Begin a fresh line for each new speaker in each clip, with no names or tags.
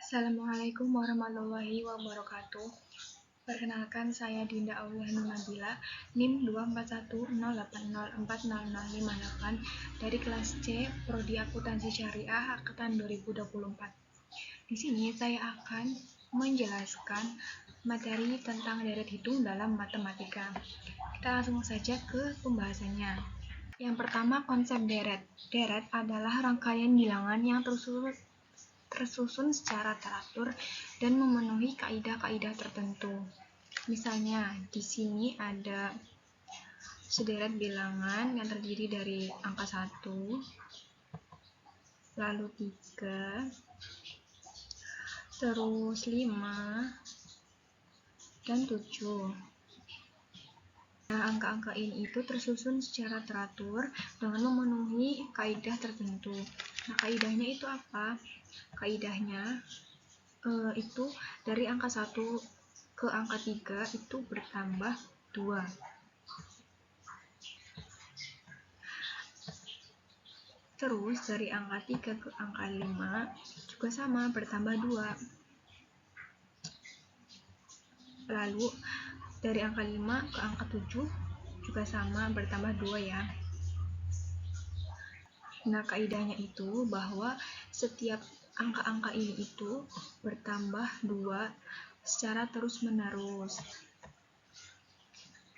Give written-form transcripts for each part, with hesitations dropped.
Assalamualaikum warahmatullahi wabarakatuh. Perkenalkan, saya Dinda Auliani Nabila, NIM 24108040058 dari kelas C, Prodi Akuntansi Syariah Angkatan 2024. Di sini saya akan menjelaskan materi tentang deret hitung dalam matematika. Kita langsung saja ke pembahasannya. Yang pertama, konsep deret. Deret adalah rangkaian bilangan yang tersusun secara teratur dan memenuhi kaidah-kaidah tertentu. Misalnya, di sini ada sederet bilangan yang terdiri dari angka 1, lalu 3, terus 5, dan 7. Nah, angka-angka ini itu tersusun secara teratur dengan memenuhi kaidah tertentu. Nah, kaidahnya itu apa? Kaidahnya itu dari angka 1 ke angka 3 itu bertambah 2. Terus dari angka 3 ke angka 5 juga sama, bertambah 2. Lalu dari angka 5 ke angka 7 juga sama, bertambah 2 ya. Nah, kaidahnya itu bahwa setiap angka-angka ini itu bertambah 2 secara terus-menerus.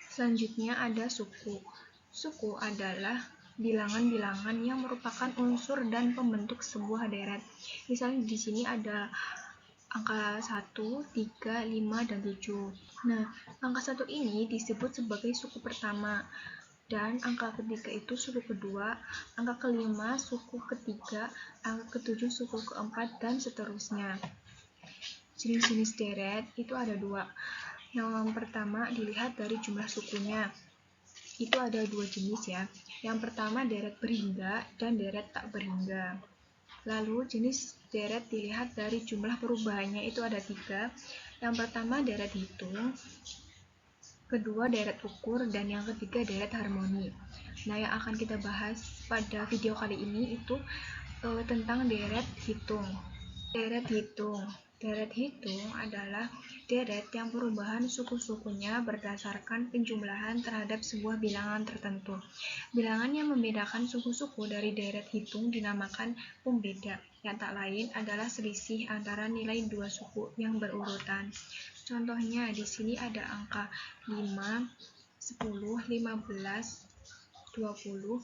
Selanjutnya ada suku. Suku adalah bilangan-bilangan yang merupakan unsur dan pembentuk sebuah deret. Misalnya di sini ada angka 1, 3, 5, dan 7. Nah, angka 1 ini disebut sebagai suku pertama, dan angka ketiga itu suku kedua, angka kelima suku ketiga, angka ketujuh suku keempat, dan seterusnya. Jenis-jenis deret itu ada 2. Yang pertama dilihat dari jumlah sukunya. Itu ada 2 jenis ya. Yang pertama deret berhingga dan deret tak berhingga. Lalu jenis deret dilihat dari jumlah perubahannya, itu ada 3. Yang pertama deret hitung, kedua deret ukur, dan yang ketiga deret harmoni. Nah, yang akan kita bahas pada video kali ini itu tentang deret hitung. Deret hitung adalah deret yang perubahan suku-sukunya berdasarkan penjumlahan terhadap sebuah bilangan tertentu. Bilangan yang membedakan suku-suku dari deret hitung dinamakan pembeda, yang tak lain adalah selisih antara nilai dua suku yang berurutan. Contohnya di sini ada angka 5, 10, 15, 20,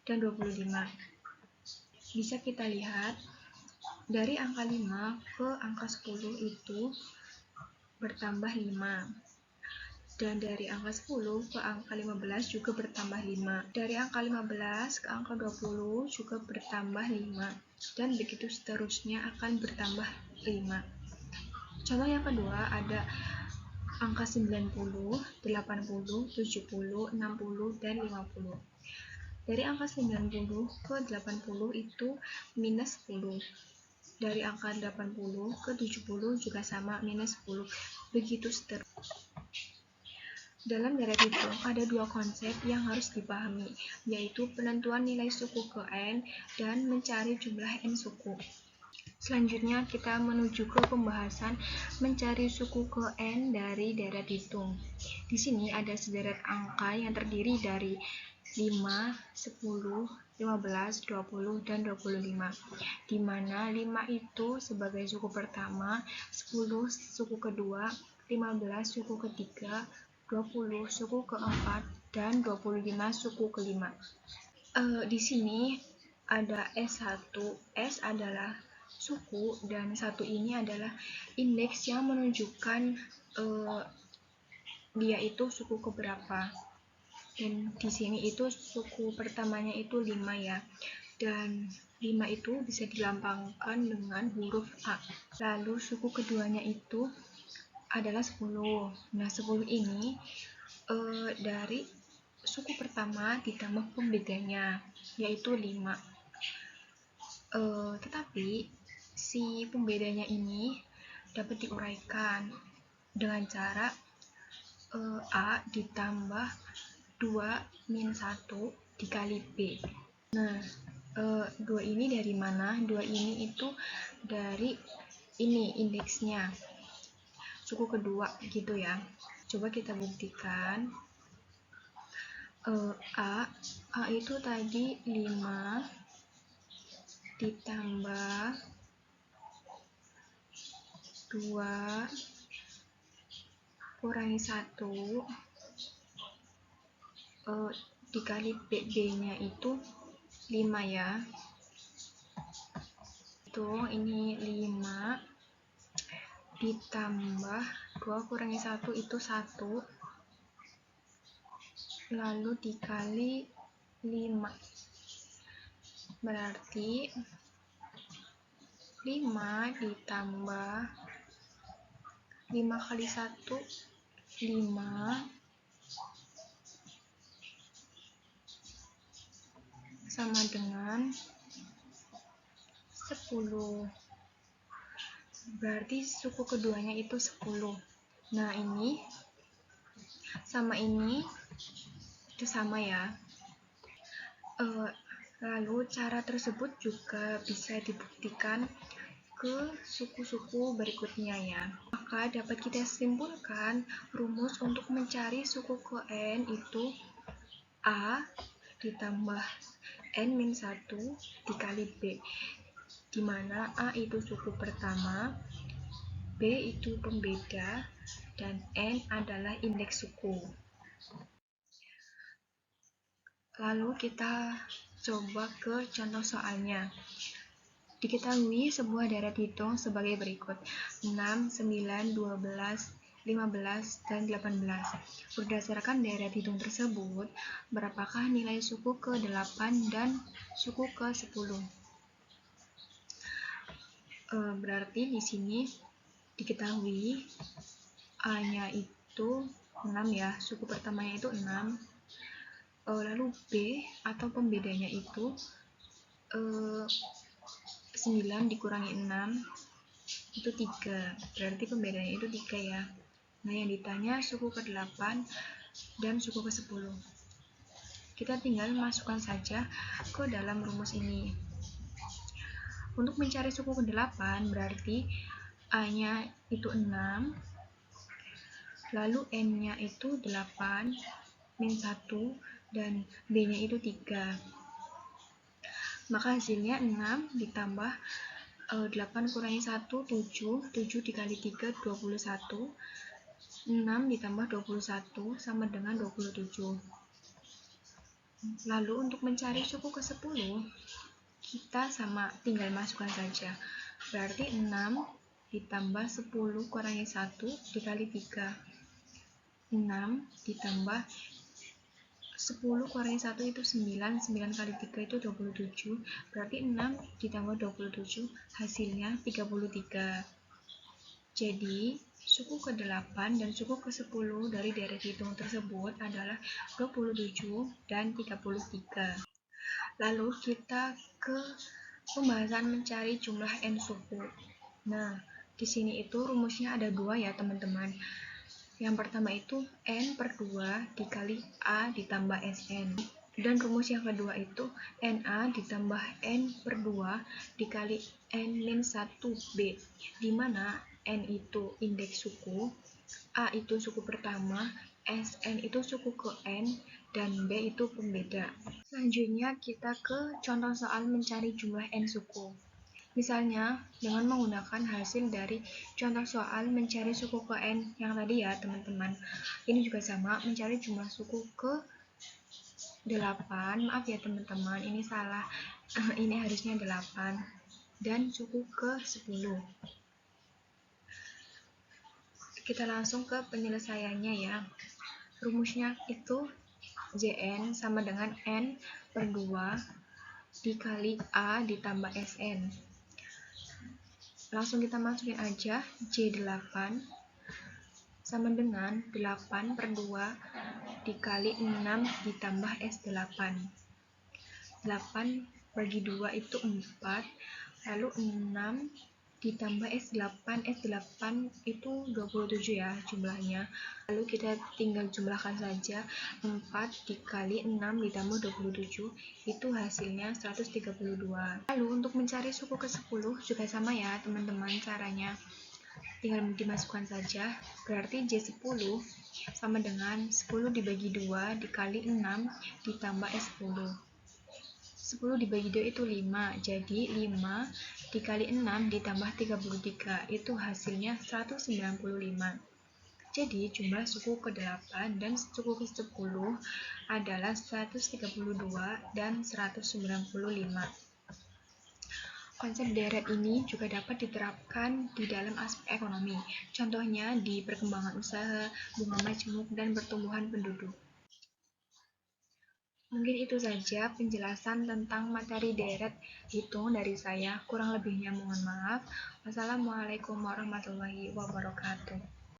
dan 25. Bisa kita lihat dari angka 5 ke angka 10 itu bertambah 5. Dan dari angka 10 ke angka 15 juga bertambah 5. Dari angka 15 ke angka 20 juga bertambah 5. Dan begitu seterusnya akan bertambah 5. Contoh yang kedua ada angka 90, 80, 70, 60, dan 50. Dari angka 90 ke 80 itu minus 10. Dari angka 80 ke 70 juga sama, minus 10. Begitu seterusnya. Dalam deret hitung ada 2 konsep yang harus dipahami, yaitu penentuan nilai suku ke N dan mencari jumlah N suku. Selanjutnya kita menuju ke pembahasan mencari suku ke N dari deret hitung. Di sini ada sederet angka yang terdiri dari 5, 10, 15, 20, dan 25, di mana 5 itu sebagai suku pertama, 10 suku kedua, 15 suku ketiga, 20 suku keempat, dan 25 suku kelima. Di sini ada S1. S adalah suku, dan 1 ini adalah indeks yang menunjukkan dia itu suku keberapa. Dan di sini itu suku pertamanya itu 5 ya. Dan 5 itu bisa dilambangkan dengan huruf A. Lalu suku keduanya itu adalah 10. Nah, 10 ini dari suku pertama ditambah pembedanya, yaitu 5. Tetapi si pembedanya ini dapat diuraikan dengan cara A ditambah 2 min 1 dikali B. Nah, 2 ini dari mana? 2 ini itu dari ini indeksnya, suku kedua gitu ya. Coba kita buktikan. A itu tadi 5 ditambah 2 kurangi 1 dikali B-nya itu 5 ya. Hitung ini 5 ditambah 2 kurangi 1 itu 1, lalu dikali 5, berarti 5 ditambah 5 kali 1 5 sama dengan 10. Berarti suku keduanya itu 10. Nah, ini sama ini itu sama ya. Lalu cara tersebut juga bisa dibuktikan ke suku-suku berikutnya ya. Maka dapat kita simpulkan rumus untuk mencari suku ke N itu A ditambah N-1 dikali B, di mana A itu suku pertama, B itu pembeda, dan N adalah indeks suku. Lalu kita coba ke contoh soalnya. Diketahui sebuah deret hitung sebagai berikut: 6, 9, 12, 15, dan 18. Berdasarkan deret hitung tersebut, berapakah nilai suku ke-8 dan suku ke-10? Berarti di sini diketahui A-nya itu 6 ya, suku pertamanya itu 6. Lalu B atau pembedanya itu 9 dikurangi 6 itu 3, berarti pembedanya itu 3 ya. Nah, yang ditanya suku ke-8 dan suku ke-10. Kita tinggal masukkan saja ke dalam rumus ini. Untuk mencari suku ke-8 berarti A-nya itu 6, lalu N-nya itu 8 min 1, dan B-nya itu 3. Maka hasilnya 6 ditambah 8 kurangi 1, 7. 7 dikali 3, 21. 6 ditambah 21 sama dengan 27. Lalu untuk mencari suku ke-10, kita tinggal masukkan saja. Berarti 6 ditambah 10 kurangi 1 dikali 3. 6 ditambah 10 kurangi 1 itu 9, 9 kali 3 itu 27, berarti 6 ditambah 27 hasilnya 33. Jadi, suku ke-8 dan suku ke-10 dari deret hitung tersebut adalah 27 dan 33. Lalu kita ke pembahasan mencari jumlah N suku. Nah, di sini itu rumusnya ada 2 ya teman-teman. Yang pertama itu N per 2 dikali A ditambah SN. Dan rumus yang kedua itu NA ditambah N per 2 dikali N-1B, di mana N itu indeks suku, A itu suku pertama, SN itu suku ke N, dan B itu pembeda. Selanjutnya kita ke contoh soal mencari jumlah N suku. Misalnya, dengan menggunakan hasil dari contoh soal mencari suku ke N yang tadi ya teman-teman. Ini juga sama, mencari jumlah suku ke 8, maaf ya teman-teman, ini salah, ini harusnya 8, dan suku ke 10. Kita langsung ke penyelesaiannya ya. Rumusnya itu JN sama dengan N per 2 dikali A ditambah SN. Langsung kita masukin aja J8 sama dengan 8 per 2 dikali 6 ditambah S8. 8 bagi 2 itu 4, lalu 6 ditambah S8. S8 itu 27 ya jumlahnya. Lalu kita tinggal jumlahkan saja. 4 dikali 6 ditambah 27 itu hasilnya 132. Lalu untuk mencari suku ke-10 juga sama ya teman-teman caranya. Tinggal dimasukkan saja. Berarti J10 sama dengan 10 dibagi 2 dikali 6 ditambah S10. 10 dibagi 2 itu 5, jadi 5 dikali 6 ditambah 33, itu hasilnya 195. Jadi jumlah suku ke-8 dan suku ke-10 adalah 132 dan 195. Konsep deret ini juga dapat diterapkan di dalam aspek ekonomi, contohnya di perkembangan usaha, bunga majmuk, dan pertumbuhan penduduk. Mungkin itu saja penjelasan tentang materi deret hitung dari saya. Kurang lebihnya mohon maaf. Wassalamualaikum warahmatullahi wabarakatuh.